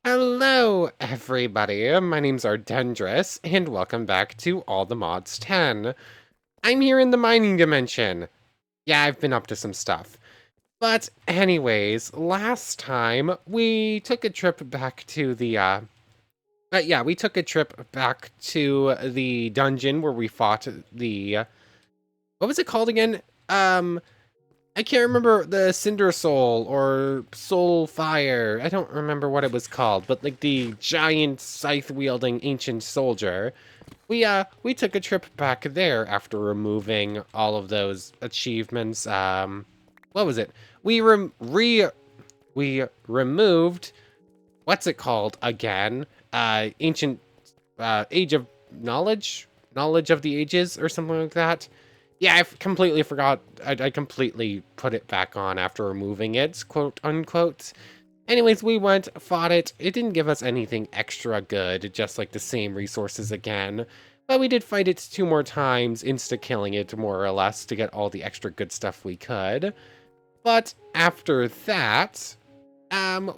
Hello, everybody. My name's Ardendris, and welcome back to All the Mods 10. I'm here in the mining dimension. Yeah, I've been up to some stuff. But anyways, last time we took a trip back to we took a trip back to the dungeon where we fought what was it called again? Um, I can't remember the Cinder Soul or Soul Fire. I don't remember what it was called, but like the giant scythe-wielding ancient soldier. We took a trip back there after removing all of those achievements. What was it? We rem re we removed what's it called again? Ancient Age of Knowledge, Knowledge of the Ages, or something like that. Yeah, I completely forgot. I completely put it back on after removing it, quote unquote. Anyways, we went, fought it. It didn't give us anything extra good, just like the same resources again. But we did fight it 2 more times, insta-killing it more or less to get all the extra good stuff we could. But after that,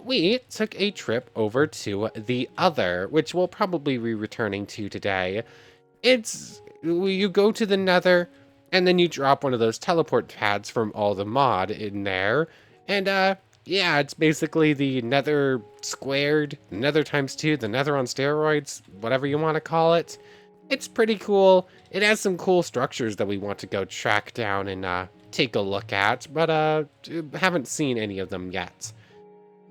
we took a trip over to the Other, which we'll probably be returning to today. You go to the Nether, and then you drop one of those teleport pads from all the mod in there, and yeah, it's basically the Nether squared, Nether times 2, the Nether on steroids, whatever you want to call it. It's pretty cool. It has some cool structures that we want to go track down and take a look at, but haven't seen any of them yet.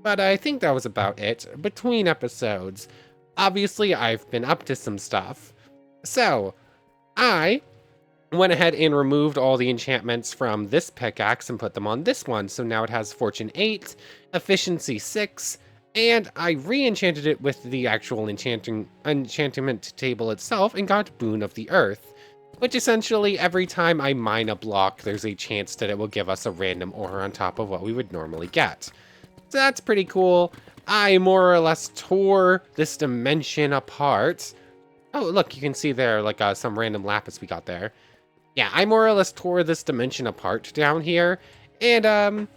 But I think that was about it. Between episodes, obviously I've been up to some stuff. So, I went ahead and removed all the enchantments from this pickaxe and put them on this one. So now it has Fortune 8, Efficiency 6, and I re-enchanted it with the actual enchantment table itself and got Boon of the Earth, which essentially every time I mine a block, there's a chance that it will give us a random ore on top of what we would normally get. So that's pretty cool. I more or less tore this dimension apart. Oh, look, you can see there, like, some random lapis we got there. Yeah, I more or less tore this dimension apart down here, and,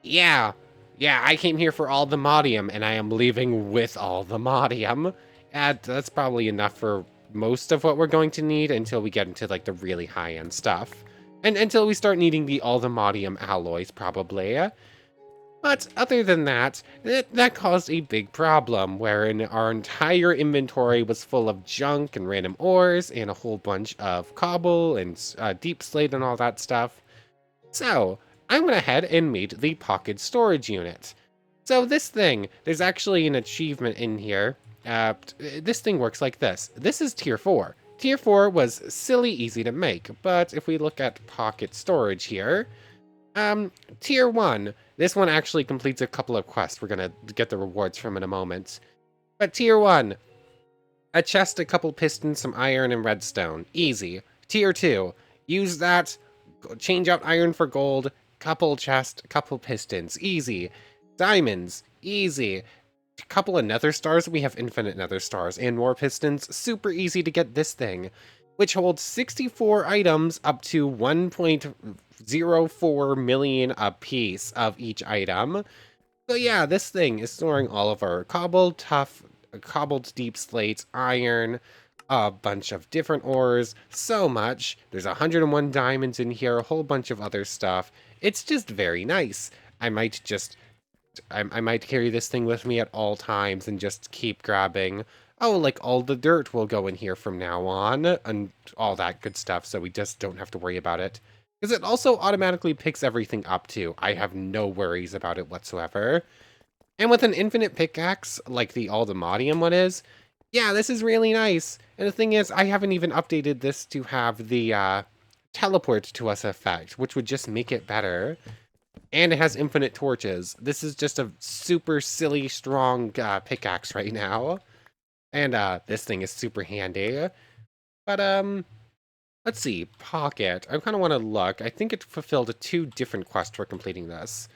yeah. Yeah, I came here for all the modium, and I am leaving with all the modium. And that's probably enough for most of what we're going to need until we get into, like, the really high-end stuff. And until we start needing the all the modium alloys, probably. But other than that, that caused a big problem, wherein our entire inventory was full of junk and random ores and a whole bunch of cobble and deep slate and all that stuff. So I went ahead and made the pocket storage unit. So this thing, there's actually an achievement in here. This thing works like this. This is tier 4. Tier 4 was silly easy to make, but if we look at pocket storage here, tier 1, this one actually completes a couple of quests. We're gonna get the rewards from in a moment. But tier 1, a chest, a couple pistons, some iron, and redstone. Easy. Tier 2, use that, change out iron for gold, couple chest, couple pistons. Easy. Diamonds. Easy. Couple of nether stars. We have infinite nether stars and more pistons. Super easy to get this thing, which holds 64 items up to 1.04 million a piece of each item. So yeah, this thing is storing all of our cobbled deep slate, iron, a bunch of different ores, so much. There's 101 diamonds in here, a whole bunch of other stuff. It's just very nice. I might carry this thing with me at all times and just keep grabbing. Oh, like all the dirt will go in here from now on and all that good stuff, so we just don't have to worry about it. Because it also automatically picks everything up too. I have no worries about it whatsoever. And with an infinite pickaxe, like the Aldemodium one is, yeah, this is really nice. And the thing is, I haven't even updated this to have the teleport to us effect, which would just make it better. And it has infinite torches. This is just a super silly strong pickaxe right now. And this thing is super handy. But let's see, pocket. I kind of want to look. I think it fulfilled 2 different quests for completing this.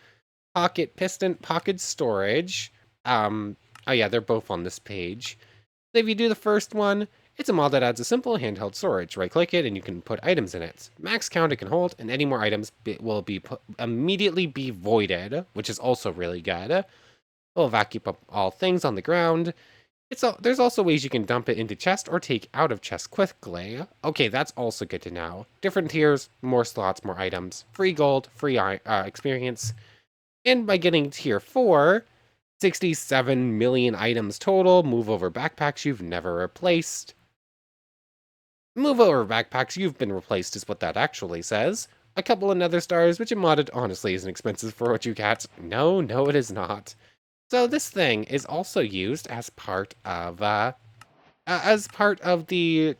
Pocket piston, pocket storage. Oh yeah, they're both on this page. So if you do the first one, it's a mod that adds a simple handheld storage. Right-click it, and you can put items in it. Max count it can hold, and any more items will be immediately be voided, which is also really good. It'll vacuum up all things on the ground. There's also ways you can dump it into chest or take out of chest quickly. Okay, that's also good to know. Different tiers, more slots, more items, free gold, free experience. And by getting tier 4, 67 million items total, move over backpacks you've never replaced. Move over backpacks you've been replaced is what that actually says. A couple of nether stars, which in modded honestly isn't expensive for what you get. No, it is not. So this thing is also used as part of the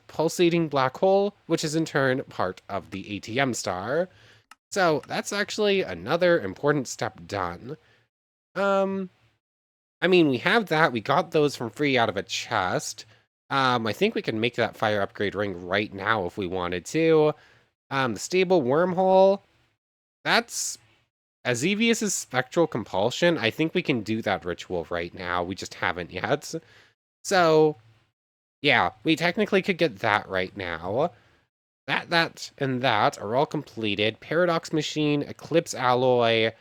pulsating black hole, which is in turn part of the ATM star. So that's actually another important step done. I mean, we have that. We got those from free out of a chest. I think we can make that fire upgrade ring right now if we wanted to. The stable wormhole, that's Azevius's spectral compulsion. I think we can do that ritual right now. We just haven't yet. So, yeah, we technically could get that right now. And that are all completed. Paradox machine, Eclipse alloy.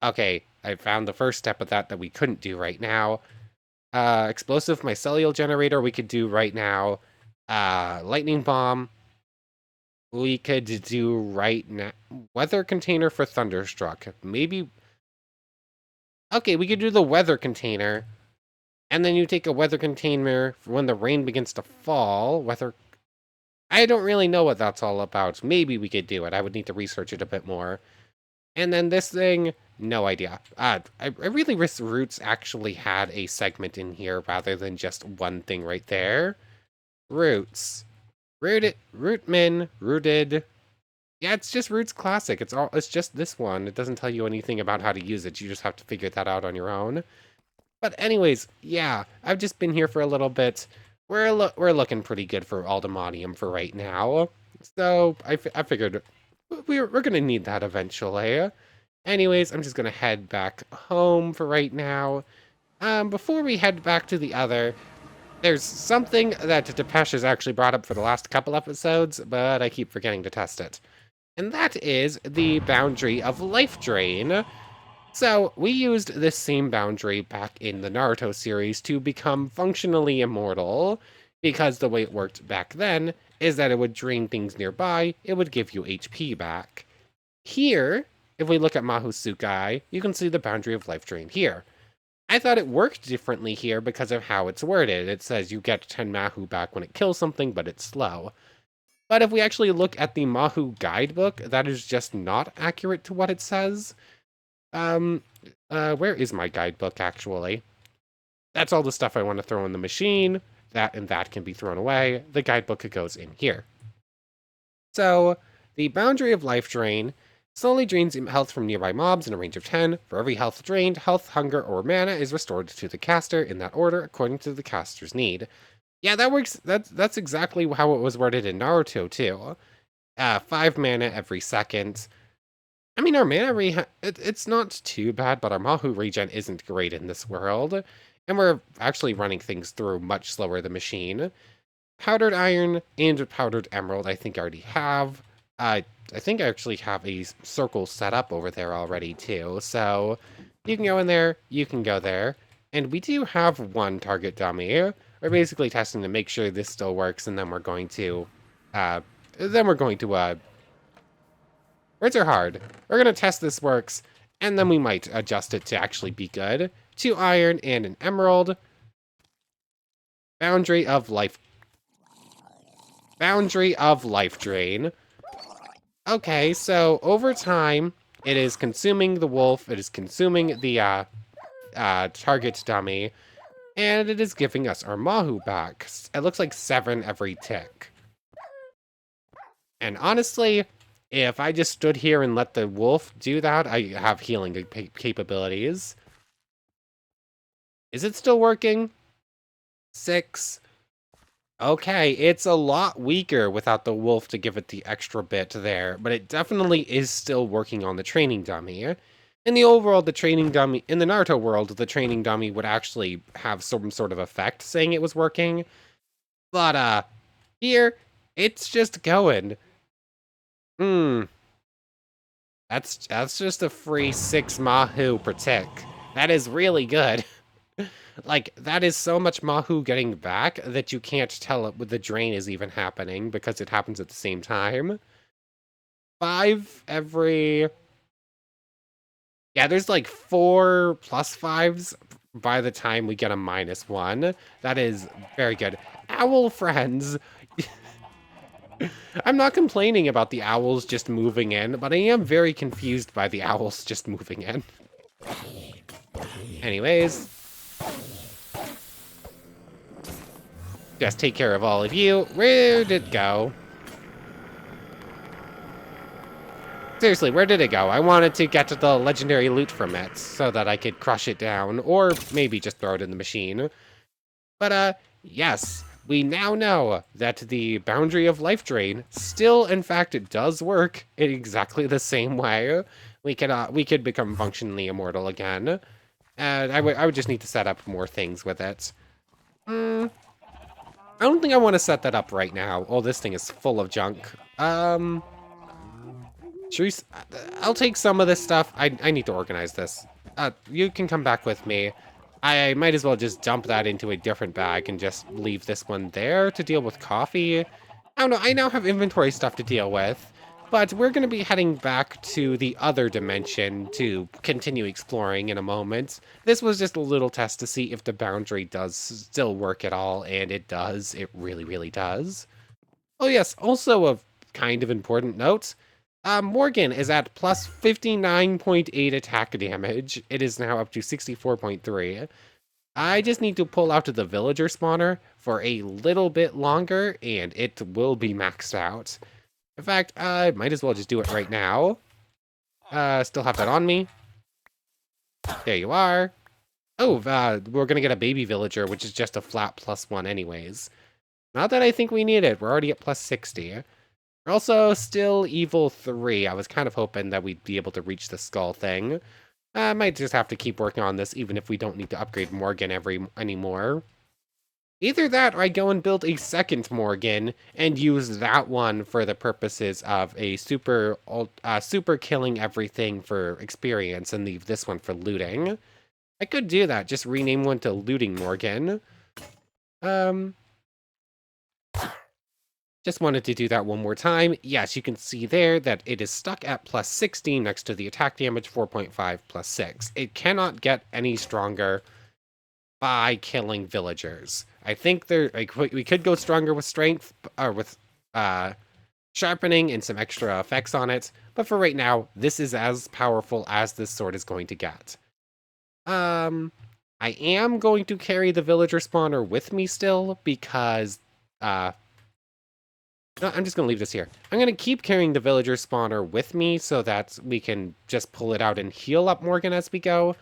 Okay, I found the first step of that we couldn't do right now. Explosive mycelial generator we could do right now. Lightning bomb we could do right now. Weather container for Thunderstruck. Maybe. Okay, we could do the weather container. And then you take a weather container for when the rain begins to fall. I don't really know what that's all about. Maybe we could do it. I would need to research it a bit more. And then this thing, no idea. I really wish Roots actually had a segment in here rather than just one thing right there. Roots. Rootmin, rooted. Yeah, it's just Roots Classic. It's just this one. It doesn't tell you anything about how to use it. You just have to figure that out on your own. But anyways, yeah, I've just been here for a little bit. We're looking pretty good for Aldemonium for right now. So I figured we're gonna need that eventually. Anyways, I'm just gonna head back home for right now. Before we head back to the other, there's something that Depeche has actually brought up for the last couple episodes, but I keep forgetting to test it. And that is the boundary of life drain. So, we used this same boundary back in the Naruto series to become functionally immortal, because the way it worked back then is that it would drain things nearby, it would give you HP back. Here, if we look at Mahusukai, you can see the boundary of life drain here. I thought it worked differently here because of how it's worded. It says you get 10 Mahu back when it kills something, but it's slow. But if we actually look at the Mahu guidebook, that is just not accurate to what it says. Where is my guidebook, actually? That's all the stuff I want to throw in the machine. That and that can be thrown away. The guidebook goes in here. So, the boundary of life drain slowly drains health from nearby mobs in a range of 10. For every health drained, health, hunger, or mana is restored to the caster in that order according to the caster's need. Yeah, that works. That's exactly how it was worded in Naruto, too. 5 mana every second. I mean, our mana it's not too bad, but our Mahu regen isn't great in this world. And we're actually running things through much slower than machine. Powdered iron and powdered emerald I think I already have. I think I actually have a circle set up over there already too. So you can go in there, you can go there. And we do have one target dummy. We're basically testing to make sure this still works, and then we're going to words are hard. We're gonna test this works, and then we might adjust it to actually be good. 2 iron and an emerald. Boundary of life drain. Okay, so over time, it is consuming the wolf, it is consuming the target dummy, and it is giving us our Mahu back. It looks like 7 every tick. And honestly, if I just stood here and let the wolf do that, I have healing capabilities. Is it still working? 6. Okay, it's a lot weaker without the wolf to give it the extra bit there, but it definitely is still working on the training dummy. In the overall, the training dummy, in the Naruto world, the training dummy would actually have some sort of effect saying it was working. But, here, it's just going. That's just a free 6 Mahu per tick. That is really good. Like, that is so much Mahu getting back that you can't tell it the drain is even happening because it happens at the same time. 5 every... Yeah, there's like 4 +5s by the time we get a -1. That is very good. Owl friends. I'm not complaining about the owls just moving in, but I am very confused by the owls just moving in. Anyways, just take care of all of you. Where did it go? Seriously, where did it go? I wanted to get to the legendary loot from it so that I could crush it down, or maybe just throw it in the machine. But, yes, we now know that the boundary of life drain still, in fact, it does work in exactly the same way. We could become functionally immortal again. And I would just need to set up more things with it. I don't think I want to set that up right now. Oh, this thing is full of junk. I'll take some of this stuff. I need to organize this. You can come back with me. I might as well just dump that into a different bag and just leave this one there to deal with coffee. I don't know, I now have inventory stuff to deal with, but we're going to be heading back to the other dimension to continue exploring in a moment. This was just a little test to see if the boundary does still work at all, and it does. It really, really does. Oh yes, also a kind of important note. Morgan is at plus 59.8 attack damage. It is now up to 64.3. I just need to pull out the villager spawner for a little bit longer, and it will be maxed out. In fact, I might as well just do it right now. Still have that on me. There you are. Oh, we're gonna get a baby villager, which is just a flat +1 anyways. Not that I think we need it. We're already at plus 60. We're also still evil 3. I was kind of hoping that we'd be able to reach the skull thing. I might just have to keep working on this, even if we don't need to upgrade Morgan anymore. Either that, or I go and build a second Morgan and use that one for the purposes of a super killing everything for experience and leave this one for looting. I could do that. Just rename one to Looting Morgan. Just wanted to do that one more time. Yes, you can see there that it is stuck at plus 16 next to the attack damage 4.5 plus 6. It cannot get any stronger by killing villagers. I think we could go stronger with strength or with sharpening and some extra effects on it, but for right now, this is as powerful as this sword is going to get. I am going to carry the villager spawner with me still because no, I'm just going to leave this here. I'm going to keep carrying the villager spawner with me so that we can just pull it out and heal up Morgan as we go.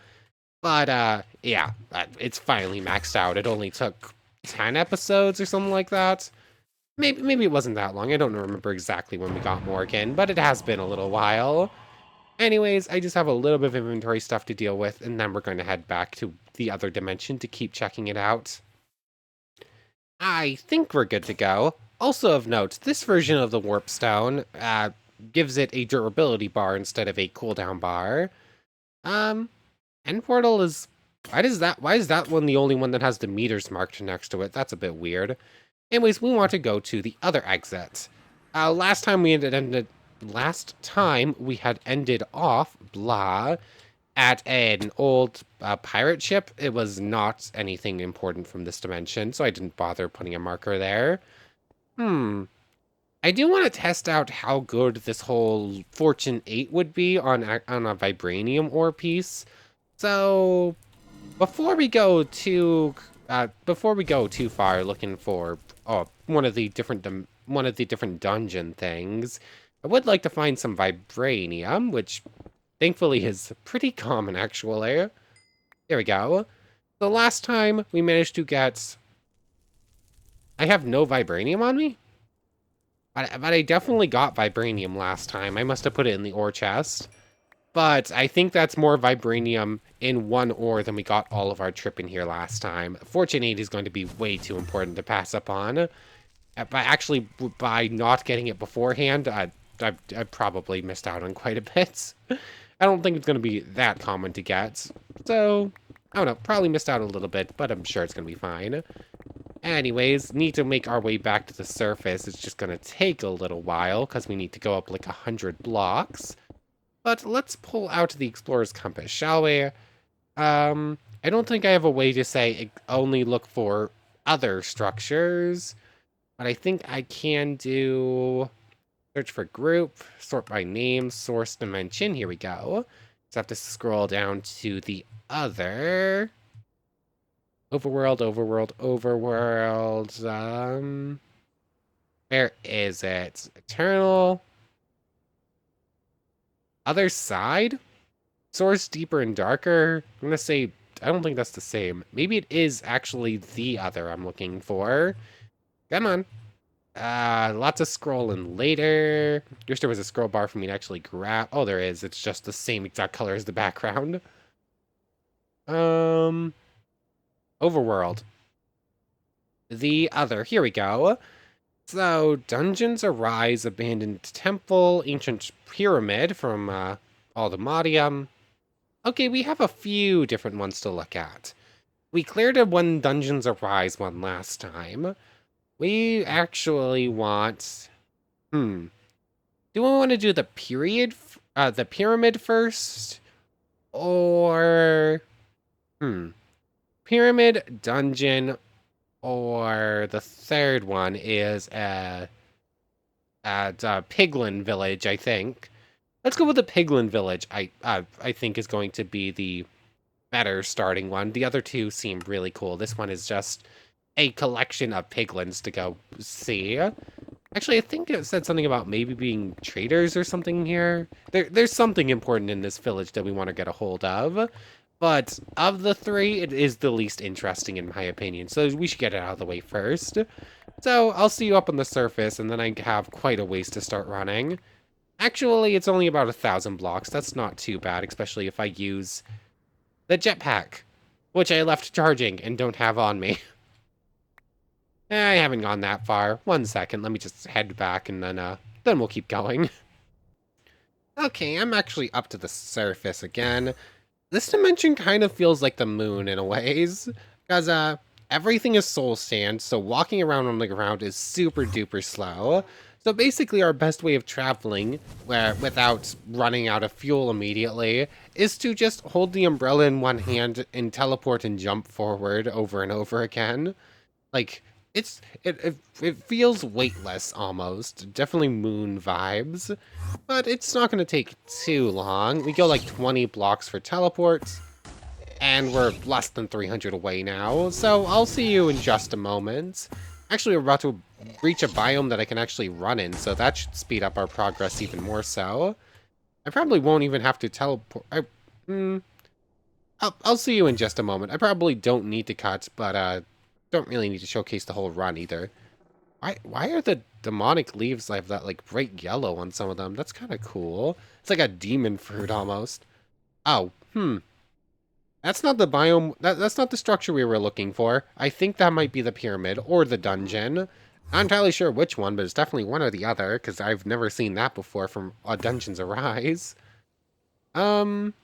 But, yeah, it's finally maxed out. It only took 10 episodes or something like that. Maybe it wasn't that long. I don't remember exactly when we got Morgan, but it has been a little while. Anyways, I just have a little bit of inventory stuff to deal with, and then we're going to head back to the other dimension to keep checking it out. I think we're good to go. Also of note, this version of the Warp Stone gives it a durability bar instead of a cooldown bar. End Portal is... Why is that one the only one that has the meters marked next to it? That's a bit weird. Anyways, we want to go to the other exit. Last time we had ended off, at an old pirate ship. It was not anything important from this dimension, so I didn't bother putting a marker there. I do want to test out how good this whole Fortune 8 would be on a vibranium ore piece. So before we go too far looking for one of the different dungeon things, I would like to find some vibranium, which thankfully is pretty common actually. There we go. The last time we managed to get... I have no vibranium on me? But I definitely got vibranium last time. I must have put it in the ore chest. But I think that's more vibranium in one ore than we got all of our trip in here last time. Fortune 8 is going to be way too important to pass up on. By not getting it beforehand, I probably missed out on quite a bit. I don't think it's going to be that common to get. So, I don't know, probably missed out a little bit, but I'm sure it's going to be fine. Anyways, need to make our way back to the surface. It's just going to take a little while because we need to go up like 100 blocks. But let's pull out the Explorer's Compass, shall we? I don't think I have a way to say only look for other structures, but I think I can do search for group, sort by name, source dimension. Here we go. So I have to scroll down to the other. Overworld. Where is it? Eternal. Other side? Source deeper and darker? I'm gonna say, I don't think that's the same. Maybe it is actually the other I'm looking for. Come on. Lots of scrolling later. Wish there was a scroll bar for me to actually grab. Oh, there is. It's just the same exact color as the background. Overworld. The other. Here we go. So, Dungeons Arise, Abandoned Temple, Ancient Pyramid from Aldemadium. Okay, we have a few different ones to look at. We cleared a one Dungeons Arise one last time. We actually want... Do we want to do the pyramid first? Or... Pyramid, dungeon, or the third one is at Piglin Village, I think. Let's go with the Piglin Village. I think is going to be the better starting one. The other two seem really cool. This one is just a collection of piglins to go see. Actually, I think it said something about maybe being traders or something here. There's something important in this village that we want to get a hold of. But of the three, it is the least interesting in my opinion. So we should get it out of the way first. So I'll see you up on the surface, and then I have quite a ways to start running. Actually, it's only about 1,000 blocks. That's not too bad, especially if I use the jetpack, which I left charging and don't have on me. I haven't gone that far. 1 second, let me just head back and then we'll keep going. Okay, I'm actually up to the surface again. This dimension kind of feels like the moon in a ways, because everything is soul sand, so walking around on the ground is super duper slow. So basically our best way of traveling, without running out of fuel immediately, is to just hold the umbrella in one hand and teleport and jump forward over and over again. Like, it feels weightless almost. Definitely moon vibes. But it's not going to take too long. We go like 20 blocks for teleports. And we're less than 300 away now. So I'll see you in just a moment. Actually, we're about to reach a biome that I can actually run in. So that should speed up our progress even more so. I probably won't even have to teleport. I'll see you in just a moment. I probably don't need to cut, but don't really need to showcase the whole run either. Why are the demonic leaves have that like bright yellow on some of them? That's kind of cool. It's like a demon fruit almost. Oh, that's not the biome. That's not the structure we were looking for. I think that might be the pyramid or the dungeon. Not entirely sure which one, but it's definitely one or the other because I've never seen that before from Dungeons Arise. I'm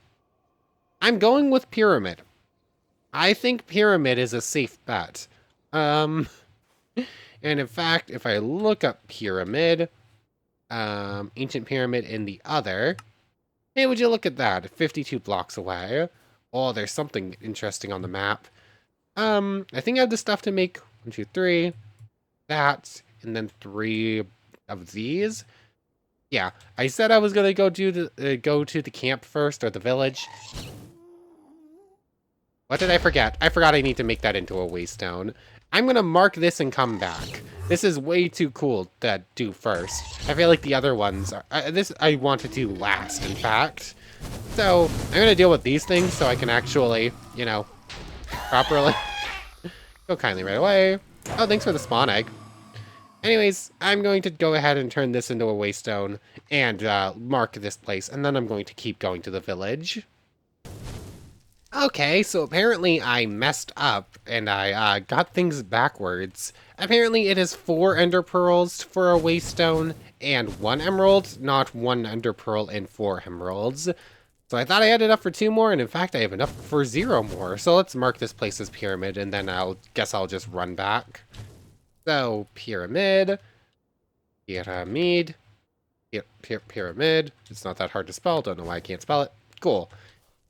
going with pyramid. I think pyramid is a safe bet. And in fact, if I look up pyramid, ancient pyramid in the other, hey, would you look at that? 52 blocks away. Oh, there's something interesting on the map. I think I have the stuff to make 1, 2, 3, that, and then 3 of these. Yeah, I said I was gonna go to the camp first, or the village. What did I forget? I forgot I need to make that into a waystone. I'm gonna mark this and come back. This is way too cool to do first. I feel like the other ones are... this I want to do last, in fact. So, I'm gonna deal with these things so I can actually, you know, properly... Go kindly right away. Oh, thanks for the spawn egg. Anyways, I'm going to go ahead and turn this into a waystone and mark this place, and then I'm going to keep going to the village. Okay, so apparently I messed up and I got things backwards. Apparently it is 4 ender pearls for a waystone and 1 emerald, not 1 ender pearl and 4 emeralds. So I thought I had enough for 2 more, and in fact I have enough for 0 more. So let's mark this place as pyramid, and then I'll just run back. So, pyramid, pyramid, pyramid. It's not that hard to spell, don't know why I can't spell it. Cool.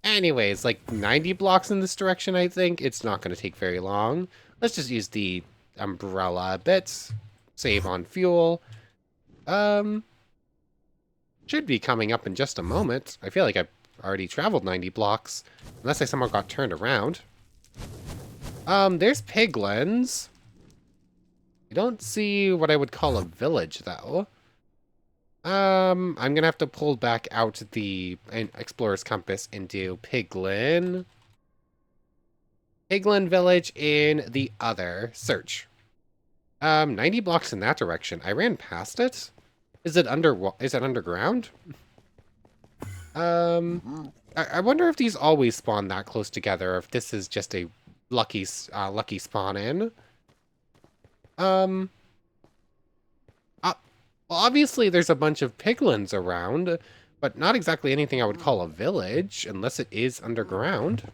Anyways, like 90 blocks in this direction, I think. It's not going to take very long. Let's just use the umbrella bits. Save on fuel. Should be coming up in just a moment. I feel like I've already traveled 90 blocks. Unless I somehow got turned around. There's piglins. I don't see what I would call a village, though. I'm gonna have to pull back out the Explorer's Compass into Piglin. Piglin Village in the other search. 90 blocks in that direction. I ran past it. Is it underground? I wonder if these always spawn that close together, or if this is just a lucky spawn in. Well, obviously there's a bunch of piglins around, but not exactly anything I would call a village, unless it is underground.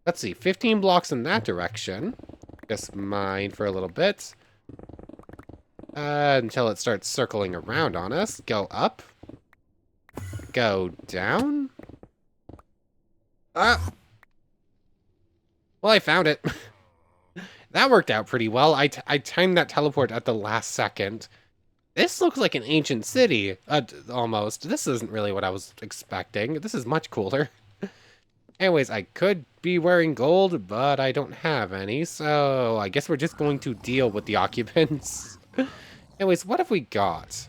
Let's see, 15 blocks in that direction. Just mine for a little bit. Until it starts circling around on us. Go up. Go down. Well, I found it. That worked out pretty well. I timed that teleport at the last second. This looks like an ancient city, almost. This isn't really what I was expecting. This is much cooler. Anyways, I could be wearing gold, but I don't have any, so I guess we're just going to deal with the occupants. Anyways, what have we got?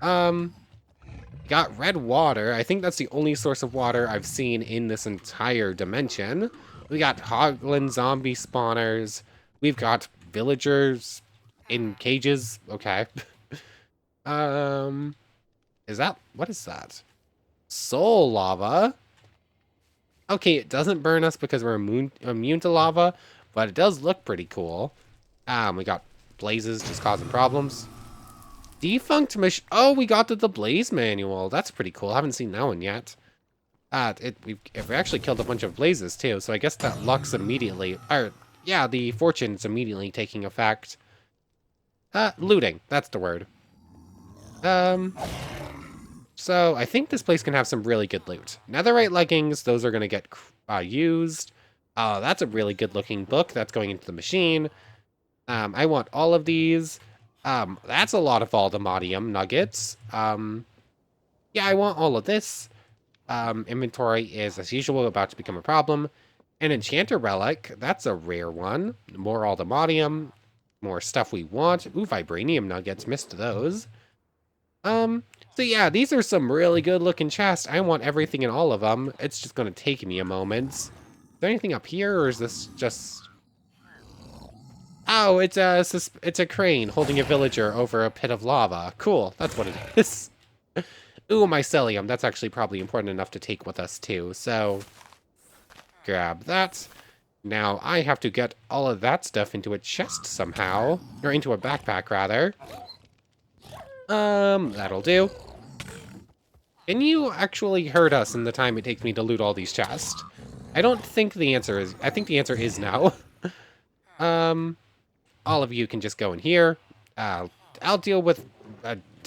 Got red water. I think that's the only source of water I've seen in this entire dimension. We got hoglin zombie spawners. We've got villagers in cages. Okay. What is that? Soul lava. Okay, it doesn't burn us because we're immune to lava, but it does look pretty cool. We got blazes just causing problems. Defunct machine. Oh, we got the blaze manual. That's pretty cool. I haven't seen that one yet. We've actually killed a bunch of blazes too, so I guess that luck's immediately. Yeah, the fortune's immediately taking effect. Looting. That's the word. So I think this place can have some really good loot. Netherite leggings, those are going to get used. That's a really good looking book. That's going into the machine. I want all of these. That's a lot of Aldemodium nuggets. Yeah, I want all of this. Inventory is, as usual, about to become a problem. An enchanter relic, that's a rare one. More Aldemodium. More stuff we want. Ooh, vibranium nuggets, missed those. So yeah, these are some really good looking chests. I want everything in all of them. It's just gonna take me a moment. Is there anything up here, or is this just... Oh, it's a crane holding a villager over a pit of lava. Cool, that's what it is. Ooh, mycelium. That's actually probably important enough to take with us too. So, grab that. Now I have to get all of that stuff into a chest somehow, or into a backpack rather. That'll do. Can you actually hurt us in the time it takes me to loot all these chests? I don't think the answer is... I think the answer is no. All of you can just go in here. I'll deal with...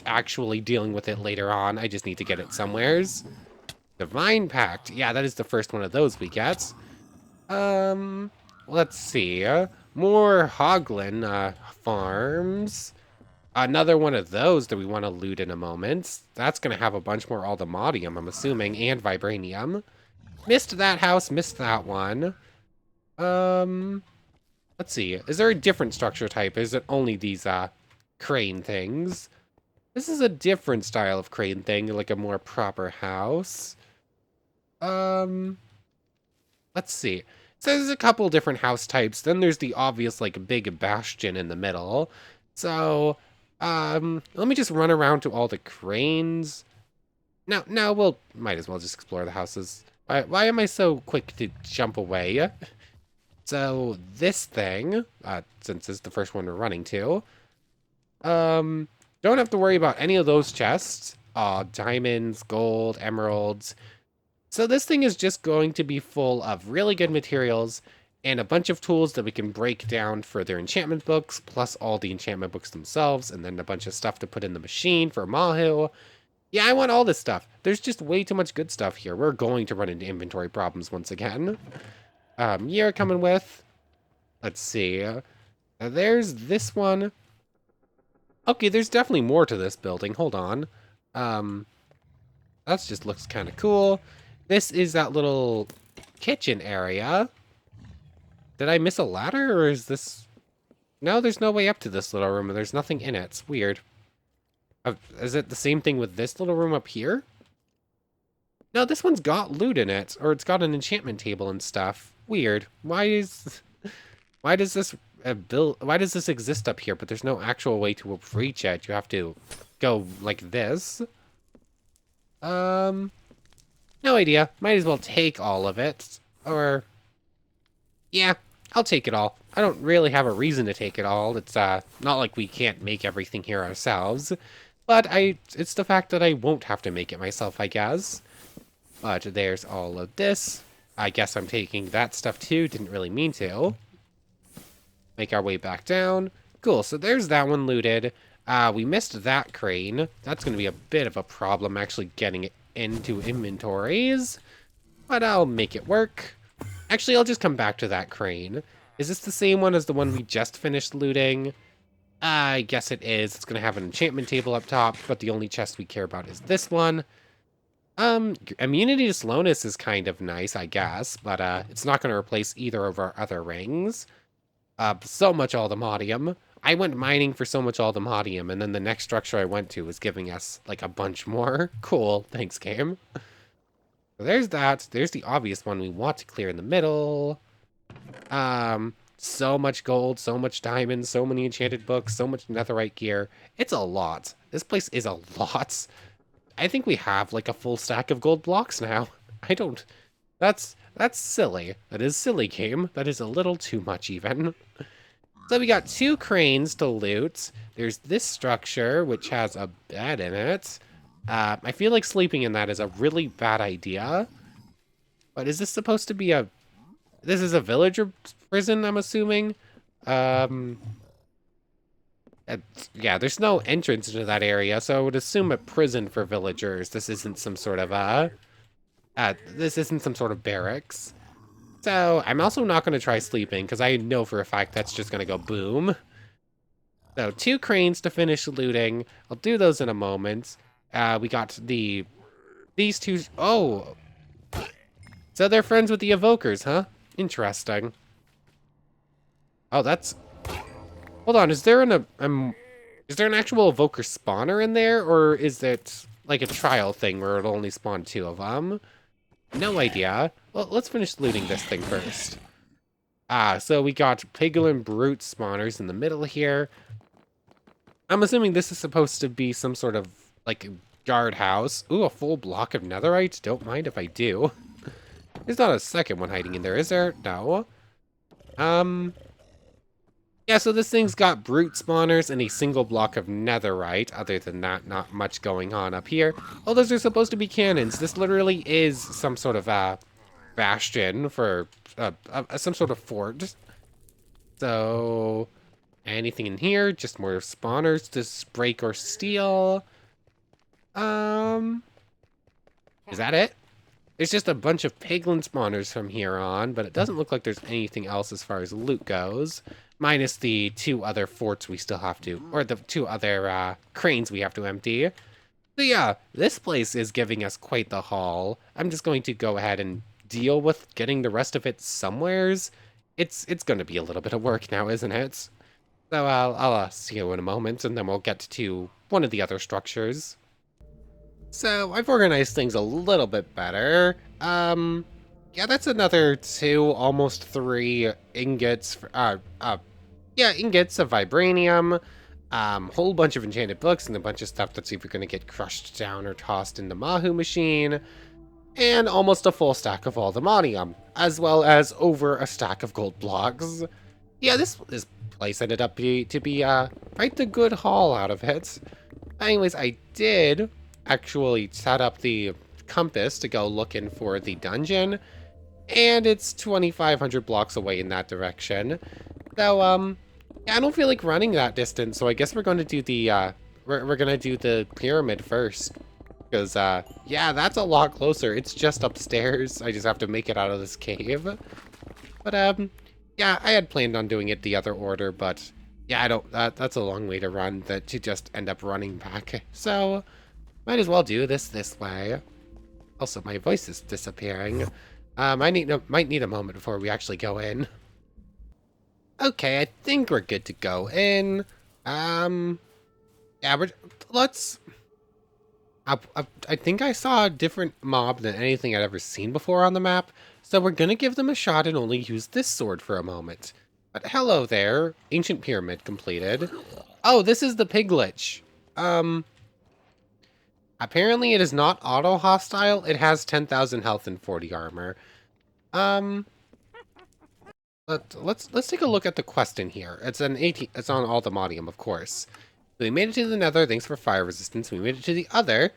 actually dealing with it later on. I just need to get it somewheres. Divine Pact. Yeah, that is the first one of those we get. Let's see. More Hoglin farms. Another one of those that we want to loot in a moment. That's going to have a bunch more Aldemodium, I'm assuming, and Vibranium. Missed that house, missed that one. Let's see. Is there a different structure type? Is it only these, crane things? This is a different style of crane thing, like a more proper house. Let's see. So there's a couple different house types. Then there's the obvious, like, big bastion in the middle. So... let me just run around to all the cranes. Now we'll might as well just explore the houses. Why am I so quick to jump away? So this thing, since it's the first one we're running to, Don't have to worry about any of those chests. Diamonds, gold, emeralds. So this thing is just going to be full of really good materials and a bunch of tools that we can break down for their enchantment books, plus all the enchantment books themselves, and then a bunch of stuff to put in the machine for Mahu. Yeah, I want all this stuff. There's just way too much good stuff here. We're going to run into inventory problems once again. You're coming with. Let's see. There's this one. Okay, there's definitely more to this building. Hold on. That just looks kind of cool. This is that little kitchen area. Did I miss a ladder, or is this... No, there's no way up to this little room, and there's nothing in it. It's weird. Is it the same thing with this little room up here? No, this one's got loot in it, or it's got an enchantment table and stuff. Weird. Why does this exist up here, but there's no actual way to reach it? You have to go like this. No idea. Might as well take all of it. Or, yeah, I'll take it all. I don't really have a reason to take it all. It's not like we can't make everything here ourselves. But it's the fact that I won't have to make it myself, I guess. But there's all of this. I guess I'm taking that stuff too. Didn't really mean to. Make our way back down. Cool, so there's that one looted. We missed that crane. That's going to be a bit of a problem actually getting it into inventories. But I'll make it work. Actually, I'll just come back to that crane. Is this the same one as the one we just finished looting? I guess it is. It's going to have an enchantment table up top, but the only chest we care about is this one. Immunity to slowness is kind of nice, I guess, but it's not going to replace either of our other rings. So much Aldemodium. I went mining for so much Aldemodium, and then the next structure I went to was giving us, like, a bunch more. Cool. Thanks, game. So there's that. There's the obvious one we want to clear in the middle. So much gold, so much diamonds, so many enchanted books, so much netherite gear. It's a lot. This place is a lot. I think we have, like, a full stack of gold blocks now. That's silly. That is silly, game. That is a little too much, even. So we got 2 cranes to loot. There's this structure, which has a bed in it. I feel like sleeping in that is a really bad idea. But is this supposed to be a... This is a villager prison, I'm assuming? Yeah, there's no entrance into that area, so I would assume a prison for villagers. This isn't some sort of, barracks. So, I'm also not going to try sleeping, because I know for a fact that's just going to go boom. So, 2 cranes to finish looting. I'll do those in a moment. We got these 2... Oh! So they're friends with the evokers, huh? Interesting. Oh, that's... Hold on, is there an actual evoker spawner in there, or is it like a trial thing where it'll only spawn 2 of them? No idea. Well, let's finish looting this thing first. So we got Piglin Brute spawners in the middle here. I'm assuming this is supposed to be some sort of, like, guardhouse. Ooh, a full block of netherite? Don't mind if I do. There's not a second one hiding in there, is there? No. Yeah, so this thing's got brute spawners and a single block of netherite. Other than that, not much going on up here. Oh, those are supposed to be cannons. This literally is some sort of bastion for some sort of fort. So, anything in here? Just more spawners to break or steal. Is that it? There's just a bunch of piglin spawners from here on, but it doesn't look like there's anything else as far as loot goes. Minus the 2 other forts we still have to, or the 2 other cranes we have to empty. So yeah, this place is giving us quite the haul. I'm just going to go ahead and deal with getting the rest of it somewheres. It's going to be a little bit of work now, isn't it? So I'll see you in a moment, and then we'll get to one of the other structures. So I've organized things a little bit better. Yeah, that's another 2, almost 3 ingots. Ingots of vibranium. Whole bunch of enchanted books and a bunch of stuff that's either going to get crushed down or tossed in the Mahu machine. And almost a full stack of Aldemodium, as well as over a stack of gold blocks. Yeah, this is place ended up to be quite a good haul out of it. Anyways, I did actually set up the compass to go looking for the dungeon, and it's 2,500 blocks away in that direction. So, yeah, I don't feel like running that distance, so I guess we're going to do the, we're going to do the pyramid first. Because, yeah, that's a lot closer. It's just upstairs. I just have to make it out of this cave. But, yeah, I had planned on doing it the other order, but yeah, I don't, that's a long way to run to just end up running back. So, might as well do this way. Also, my voice is disappearing. I might need a moment before we actually go in. Okay, I think we're good to go in. Yeah, let's... I think I saw a different mob than anything I'd ever seen before on the map, so we're gonna give them a shot and only use this sword for a moment. But hello there, ancient pyramid completed. Oh, this is the piglich. Apparently it is not auto-hostile, it has 10,000 health and 40 armor. Let's take a look at the quest in here. It's on all the modium, of course. We made it to the nether, thanks for fire resistance. We made it to the other.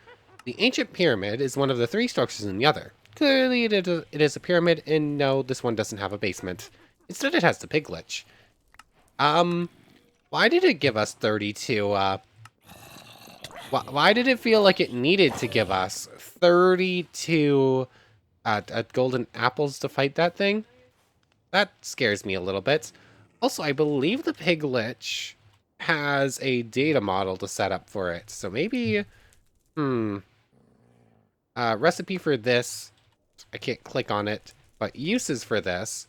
The ancient pyramid is one of the 3 structures in the other. Clearly it is a pyramid, and no, this one doesn't have a basement. Instead it has the piglich. Why did it give us 32, why did it feel like it needed to give us 32, golden apples to fight that thing? That scares me a little bit. Also, I believe the piglich has a data model to set up for it. So maybe, recipe for this. I can't click on it, but uses for this.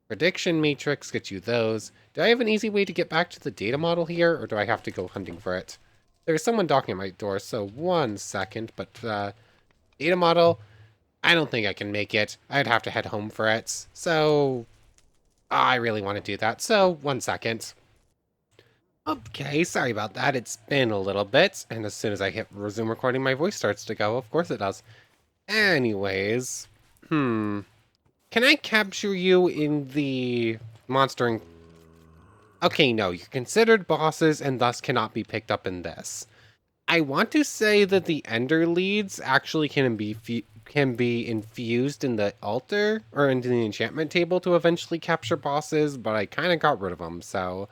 Prediction matrix, get you those. Do I have an easy way to get back to the data model here, or do I have to go hunting for it? There's someone knocking at my door, so 1 second, but, data model, I don't think I can make it. I'd have to head home for it, so I really want to do that, so 1 second. Okay, sorry about that. It's been a little bit, and as soon as I hit resume recording, my voice starts to go. Of course it does. Anyways, can I capture you in the monster? Okay, no, you're considered bosses and thus cannot be picked up in this. I want to say that the ender leads actually can be infused in the altar or into the enchantment table to eventually capture bosses, but I kind of got rid of them, so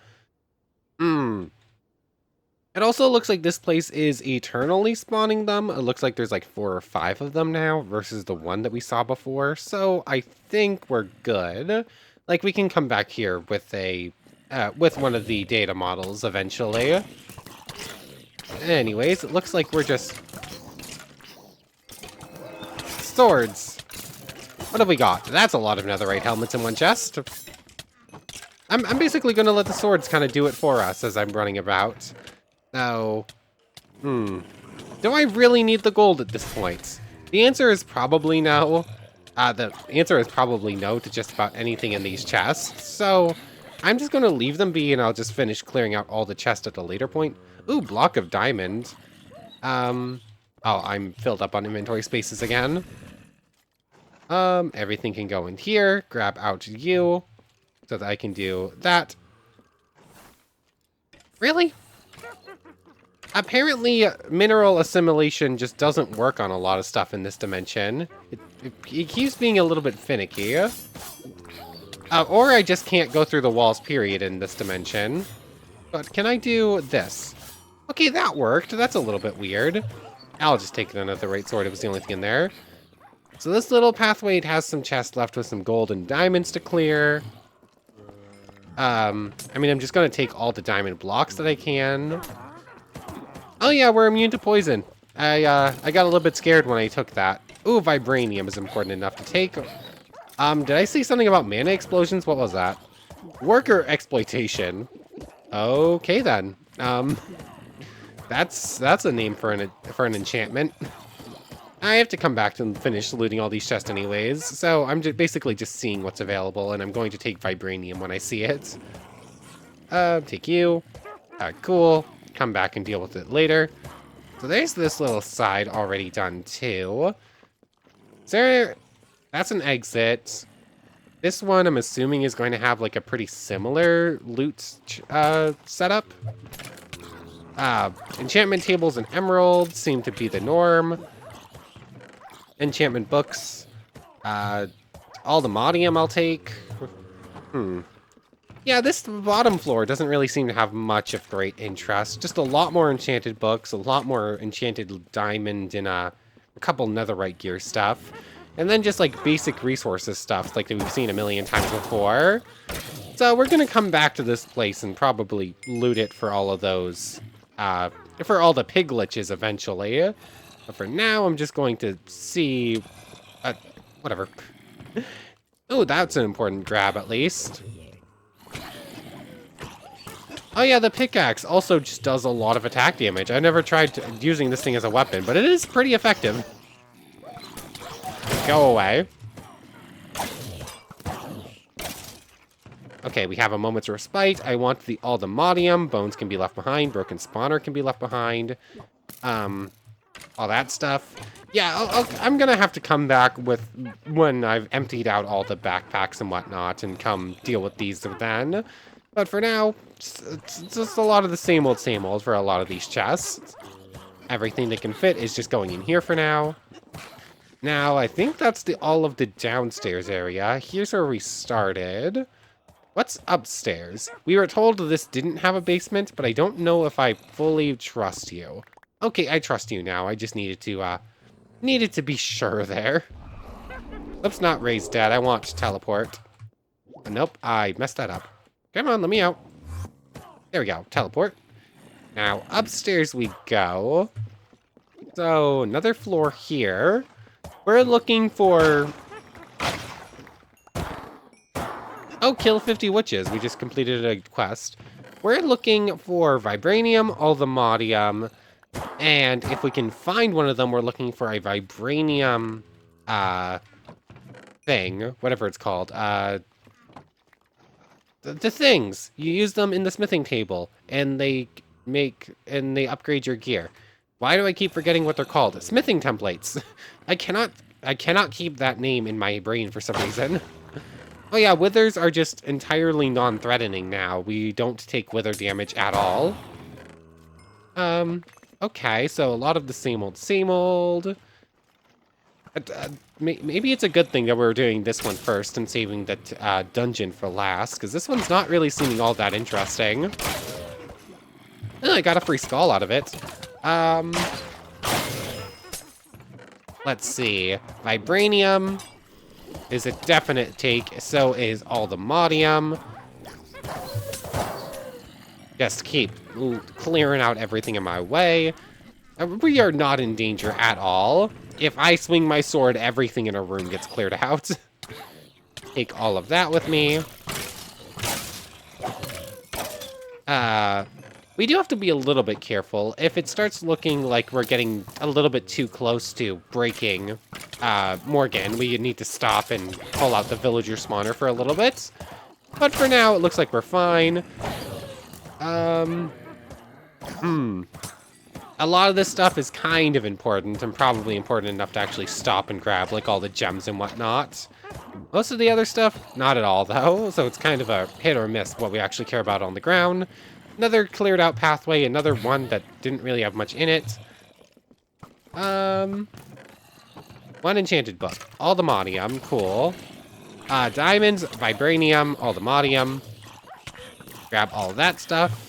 it also looks like this place is eternally spawning them. It looks like there's like 4 or 5 of them now versus the one that we saw before. So I think we're good. Like we can come back here with with one of the data models eventually. Anyways, it looks like we're just swords. What have we got? That's a lot of netherite helmets in one chest. I'm basically going to let the swords kind of do it for us as I'm running about. So, do I really need the gold at this point? The answer is probably no. The answer is probably no to just about anything in these chests. So, I'm just going to leave them be and I'll just finish clearing out all the chests at a later point. Ooh, block of diamond. Oh, I'm filled up on inventory spaces again. Everything can go in here. Grab out you. So that I can do that. Really? Apparently, mineral assimilation just doesn't work on a lot of stuff in this dimension. It keeps being a little bit finicky. Or I just can't go through the walls, period, in this dimension. But can I do this? Okay, that worked. That's a little bit weird. I'll just take another right sword. It was the only thing in there. So this little pathway, it has some chests left with some gold and diamonds to clear. I mean, I'm just going to take all the diamond blocks that I can. Oh yeah, we're immune to poison. I got a little bit scared when I took that. Ooh, vibranium is important enough to take. Did I say something about mana explosions? What was that? Worker exploitation. Okay then. That's a name for an enchantment. I have to come back and finish looting all these chests anyways, so I'm basically just seeing what's available, and I'm going to take vibranium when I see it. Take you. Cool. Come back and deal with it later. So there's this little side already done too. That's an exit. This one, I'm assuming, is going to have like a pretty similar loot setup. Enchantment tables and emeralds seem to be the norm. Enchantment books. All the modium I'll take. Yeah, this bottom floor doesn't really seem to have much of great interest. Just a lot more enchanted books, a lot more enchanted diamond, and a couple netherite gear stuff. And then just like basic resources stuff like that we've seen a million times before. So we're gonna come back to this place and probably loot it for all of those, for all the pig glitches eventually. But for now, I'm just going to see, whatever. Oh, that's an important grab at least. Oh yeah, the pickaxe also just does a lot of attack damage. I never tried using this thing as a weapon, but it is pretty effective. Go away. Okay, we have a moment's respite. I want all the modium. Bones can be left behind. Broken spawner can be left behind. All that stuff. Yeah, I'm gonna have to come back when I've emptied out all the backpacks and whatnot and come deal with these then. But for now, it's just a lot of the same old for a lot of these chests. Everything that can fit is just going in here for now. Now, I think that's all of the downstairs area. Here's where we started. What's upstairs? We were told this didn't have a basement, but I don't know if I fully trust you. Okay, I trust you now. I just needed to be sure there. Let's not raise dead. I want to teleport. Nope, I messed that up. Come on, let me out. There we go, teleport. Now, upstairs we go. So, another floor here. We're looking for... Oh, kill 50 witches. We just completed a quest. We're looking for vibranium, all the modium, and if we can find one of them, we're looking for a vibranium, thing, whatever it's called, the things. You use them in the smithing table, and they upgrade your gear. Why do I keep forgetting what they're called? Smithing templates. I cannot keep that name in my brain for some reason. Oh yeah, withers are just entirely non-threatening now. We don't take wither damage at all. Okay, so a lot of the same old. Maybe it's a good thing that we're doing this one first and saving the dungeon for last, because this one's not really seeming all that interesting. Oh, I got a free skull out of it. Let's see. Vibranium is a definite take, so is all the modium. Just keep clearing out everything in my way. We are not in danger at all. If I swing my sword, everything in a room gets cleared out. Take all of that with me. We do have to be a little bit careful. If it starts looking like we're getting a little bit too close to breaking Morgan, we need to stop and pull out the villager spawner for a little bit. But for now, it looks like we're fine. A lot of this stuff is kind of important, and probably important enough to actually stop and grab, like all the gems and whatnot. Most of the other stuff, not at all, though, so it's kind of a hit or miss what we actually care about on the ground. Another cleared out pathway, another one that didn't really have much in it. One enchanted book. All the modium, cool. Diamonds, vibranium, all the modium. Grab all that stuff.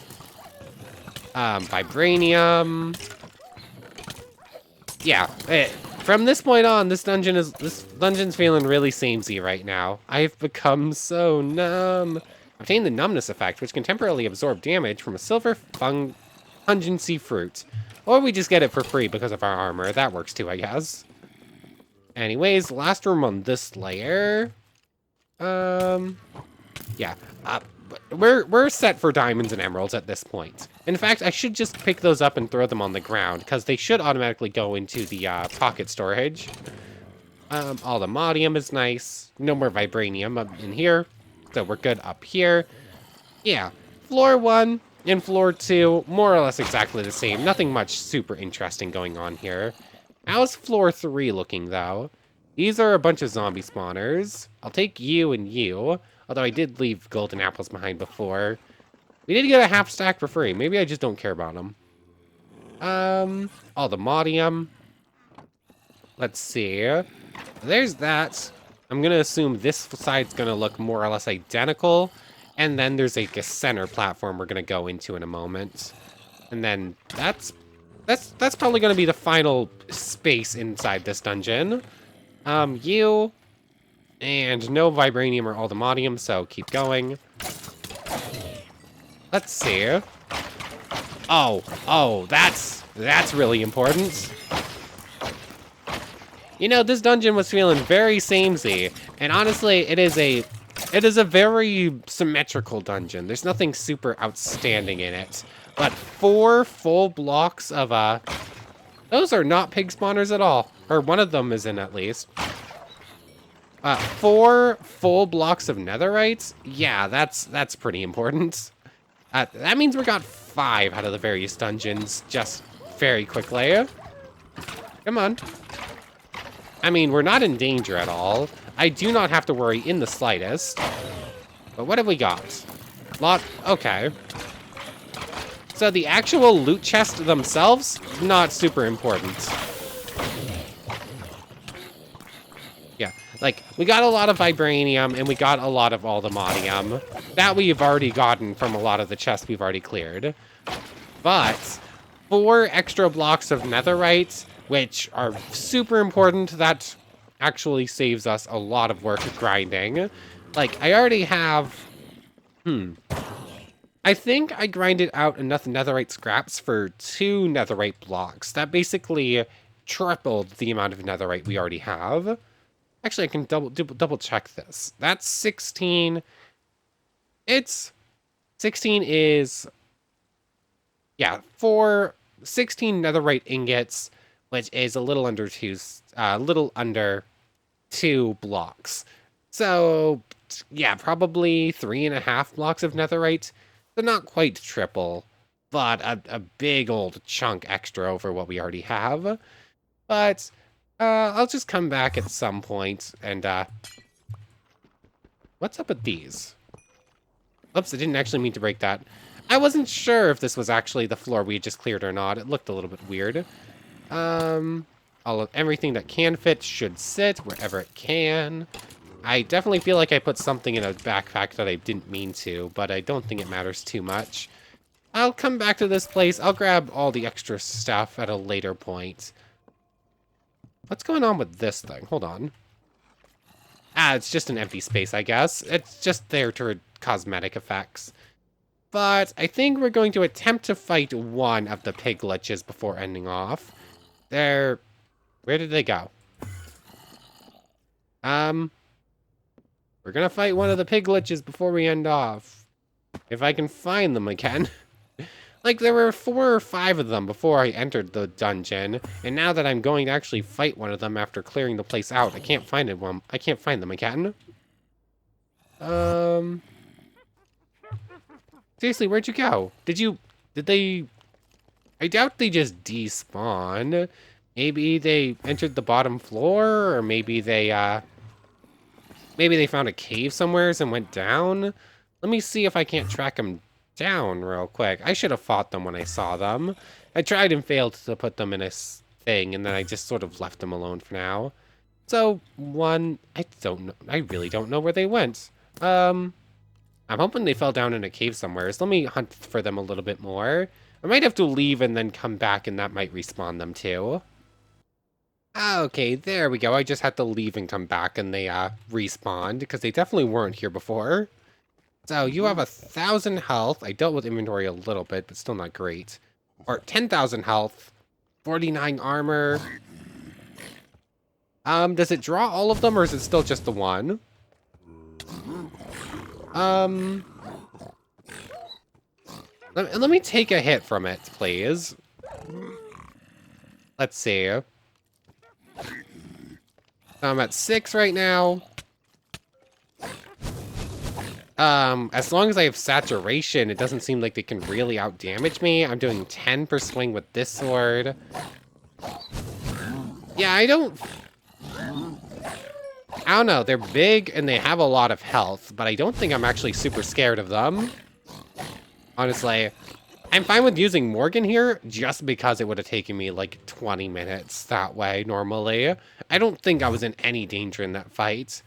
Vibranium. Yeah, from this point on, this dungeon's feeling really samey right now. I've become so numb. Obtain the numbness effect, which can temporarily absorb damage from a silver pungency fruit. Or we just get it for free because of our armor. That works too, I guess. Anyways, last room on this layer. Yeah. We're set for diamonds and emeralds at this point. In fact, I should just pick those up and throw them on the ground, because they should automatically go into the pocket storage. All the modium is nice. No more vibranium up in here. So we're good up here. Yeah, floor 1 and floor 2, more or less exactly the same. Nothing much super interesting going on here. How's floor 3 looking, though? These are a bunch of zombie spawners. I'll take you and you. Although I did leave golden apples behind before. We did get a half stack for free. Maybe I just don't care about them. All the modium. Let's see. There's that. I'm going to assume this side's going to look more or less identical. And then there's a center platform we're going to go into in a moment. And then that's probably going to be the final space inside this dungeon. You and no vibranium or aldemodium, so keep going. Let's see. Oh, that's really important. You know, this dungeon was feeling very samey, and honestly, it is a very symmetrical dungeon. There's nothing super outstanding in it. But 4 full blocks of, those are not pig spawners at all. Or one of them is in, at least. 4 full blocks of netherite? Yeah, that's pretty important. That means we got 5 out of the various dungeons just very quickly. Come on. I mean, we're not in danger at all. I do not have to worry in the slightest. But what have we got? Okay. So the actual loot chests themselves, not super important. Yeah, like, we got a lot of vibranium, and we got a lot of aldemodium. That we've already gotten from a lot of the chests we've already cleared. But 4 extra blocks of netherite, which are super important, that actually saves us a lot of work grinding. Like, I already have... I think I grinded out enough netherite scraps for 2 netherite blocks. That basically tripled the amount of netherite we already have. Actually, I can double check this. That's 16. 16 is... Yeah, 16 netherite ingots, which is a little under 2 blocks. So, yeah, probably 3.5 blocks of netherite. So not quite triple, but a big old chunk extra over what we already have. But I'll just come back at some point and what's up with these? Oops, I didn't actually mean to break that. I wasn't sure if this was actually the floor we had just cleared or not. It looked a little bit weird. Everything that can fit should sit wherever it can. I definitely feel like I put something in a backpack that I didn't mean to, but I don't think it matters too much. I'll come back to this place. I'll grab all the extra stuff at a later point. What's going on with this thing? Hold on. It's just an empty space, I guess. It's just there to cosmetic effects. But I think we're going to attempt to fight one of the pig liches before ending off. Where did they go? We're gonna fight one of the pig liches before we end off. If I can find them again. Like, there were 4 or 5 of them before I entered the dungeon, and now that I'm going to actually fight one of them after clearing the place out, I can't find it. I can't find them again. Seriously, where'd you go? Did they... I doubt they just despawned. Maybe they entered the bottom floor, or maybe they found a cave somewhere and went down. Let me see if I can't track them down real quick. I should have fought them when I saw them. I tried and failed to put them in a thing, and then I just sort of left them alone for now. So, I don't know. I really don't know where they went. I'm hoping they fell down in a cave somewhere. So let me hunt for them a little bit more. I might have to leave and then come back, and that might respawn them too. Okay, there we go. I just had to leave and come back, and they respawned, because they definitely weren't here before. So, you have 1,000 health. I dealt with inventory a little bit, but still not great. Or 10,000 health. 49 armor. Does it draw all of them, or is it still just the one? Let me take a hit from it, please. Let's see. I'm at 6 right now. As long as I have saturation, it doesn't seem like they can really outdamage me. I'm doing 10 per swing with this sword. Yeah, I don't I don't know, they're big and they have a lot of health, but I don't think I'm actually super scared of them. Honestly, I'm fine with using Morgan here just because it would have taken me like 20 minutes that way normally. I don't think I was in any danger in that fight.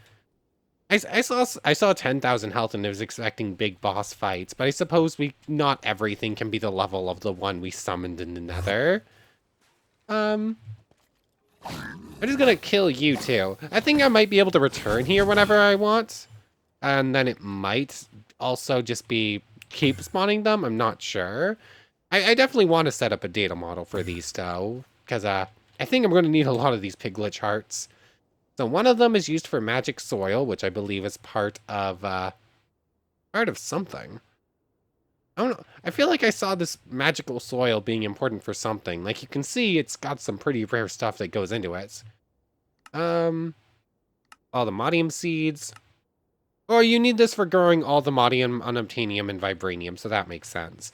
I saw 10,000 health and I was expecting big boss fights, but I suppose not everything can be the level of the one we summoned in the Nether. I'm just gonna kill you too. I think I might be able to return here whenever I want, and then it might also just be keep spawning them. I'm not sure. I definitely want to set up a data model for these though, because I think I'm going to need a lot of these piglet hearts. So one of them is used for magic soil, which I believe is part of something. I don't know. I feel like I saw this magical soil being important for something. Like you can see, it's got some pretty rare stuff that goes into it. All the modium seeds. Oh, you need this for growing all the modium, unobtainium, and vibranium, so that makes sense.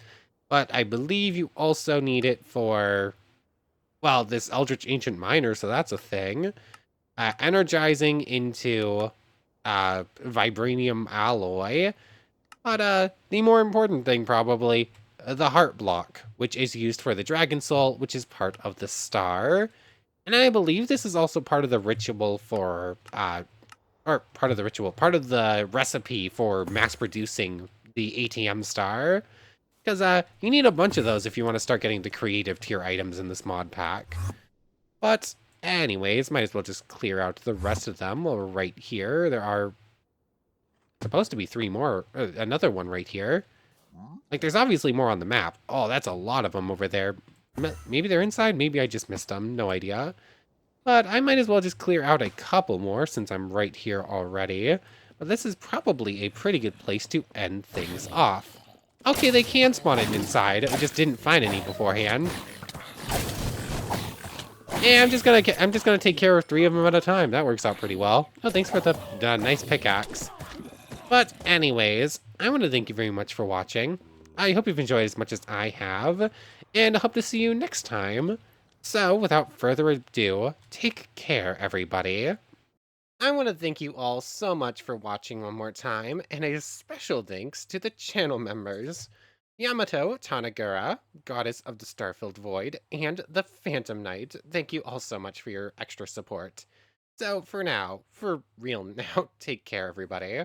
But I believe you also need it for, well, this Eldritch Ancient Miner, so that's a thing. Energizing into vibranium alloy. But the more important thing, probably, the heart block, which is used for the dragon soul, which is part of the star. And I believe this is also part of the ritual for, or part of the recipe for mass producing the ATM star. Because you need a bunch of those if you want to start getting the creative tier items in this mod pack. But anyways, might as well just clear out the rest of them. Well, right here, there are supposed to be 3 more. Another one right here. Like, there's obviously more on the map. Oh, that's a lot of them over there. Maybe they're inside. Maybe I just missed them. No idea. But I might as well just clear out a couple more since I'm right here already. But this is probably a pretty good place to end things off. Okay, they can spawn it inside. I just didn't find any beforehand. Yeah, I'm just gonna take care of 3 of them at a time. That works out pretty well. Oh, thanks for the nice pickaxe. But anyways, I want to thank you very much for watching. I hope you've enjoyed as much as I have, and I hope to see you next time. So, without further ado, take care, everybody. I want to thank you all so much for watching one more time, and a special thanks to the channel members. Yamato Tanagura, Goddess of the Starfilled Void, and the Phantom Knight. Thank you all so much for your extra support. So, for now, for real now, take care, everybody.